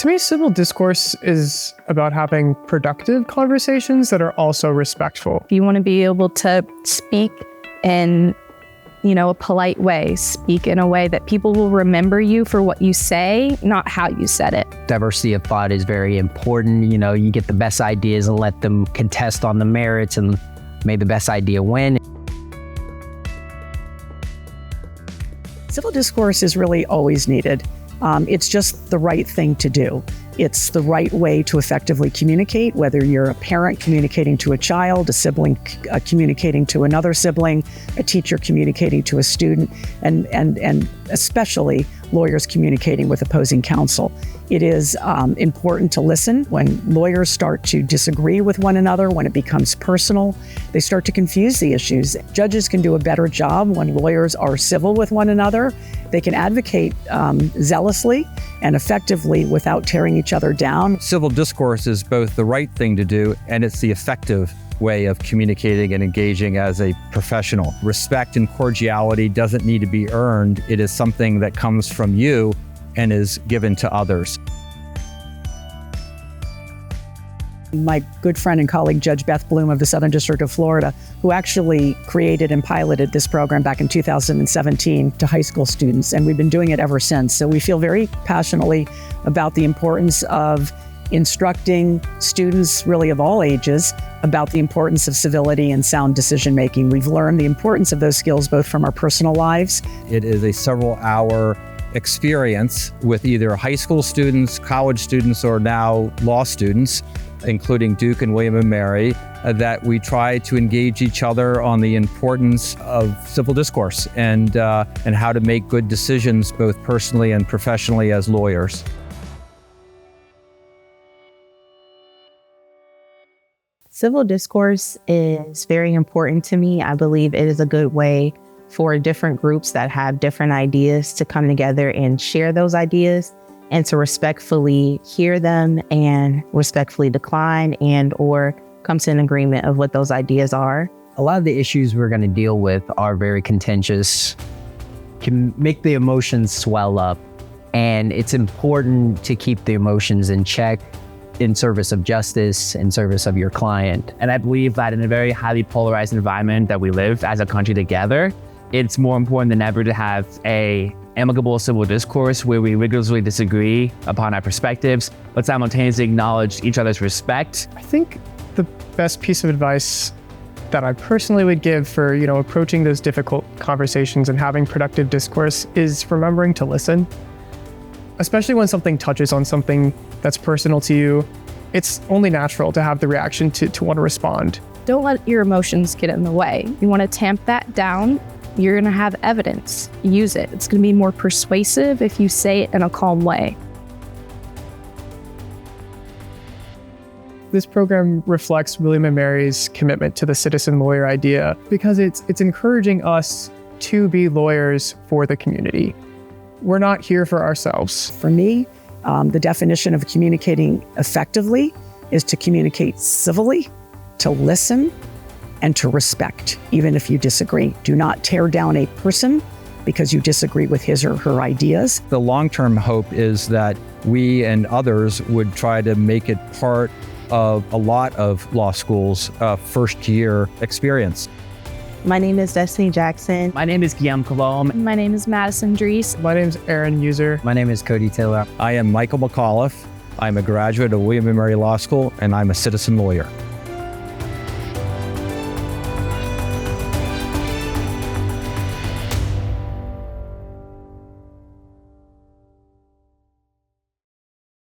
To me, civil discourse is about having productive conversations that are also respectful. You want to be able to speak in, a polite way, speak in a way that people will remember you for what you say, not how you said it. Diversity of thought is very important. You get the best ideas and let them contest on the merits and may the best idea win. Civil discourse is really always needed. It's just the right thing to do. It's the right way to effectively communicate, whether you're a parent communicating to a child, a sibling communicating to another sibling, a teacher communicating to a student, and especially lawyers communicating with opposing counsel. It is important to listen. When lawyers start to disagree with one another, when it becomes personal, they start to confuse the issues. Judges can do a better job when lawyers are civil with one another. They can advocate zealously and effectively without tearing each other down. Civil discourse is both the right thing to do and it's the effective way of communicating and engaging as a professional. Respect and cordiality doesn't need to be earned. It is something that comes from you and is given to others. My good friend and colleague, Judge Beth Bloom of the Southern District of Florida, who actually created and piloted this program back in 2017 to high school students, and we've been doing it ever since. So we feel very passionately about the importance of instructing students, really of all ages, about the importance of civility and sound decision-making. We've learned the importance of those skills both from our personal lives. It is a several-hour experience with either high school students, college students, or now law students, including Duke and William & Mary, that we try to engage each other on the importance of civil discourse and how to make good decisions both personally and professionally as lawyers. Civil discourse is very important to me. I believe it is a good way for different groups that have different ideas to come together and share those ideas and to respectfully hear them and respectfully decline and or come to an agreement of what those ideas are. A lot of the issues we're going to deal with are very contentious, can make the emotions swell up, and it's important to keep the emotions in check in service of justice, in service of your client. And I believe that in a very highly polarized environment that we live as a country together, it's more important than ever to have a amicable civil discourse where we rigorously disagree upon our perspectives, but simultaneously acknowledge each other's respect. I think the best piece of advice that I personally would give for, approaching those difficult conversations and having productive discourse is remembering to listen. Especially when something touches on something that's personal to you, it's only natural to have the reaction to want to respond. Don't let your emotions get in the way. You want to tamp that down. You're going to have evidence. Use it. It's going to be more persuasive if you say it in a calm way. This program reflects William & Mary's commitment to the citizen lawyer idea because it's encouraging us to be lawyers for the community. We're not here for ourselves. For me, the definition of communicating effectively is to communicate civilly, to listen, and to respect, even if you disagree. Do not tear down a person because you disagree with his or her ideas. The long-term hope is that we and others would try to make it part of a lot of law schools' first-year experience. My name is Destiny Jackson. My name is Guillaume Colombe. My name is Madison Dries. My name is Aaron User. My name is Cody Taylor. I am Michael McAuliffe. I'm a graduate of William & Mary Law School, and I'm a citizen lawyer.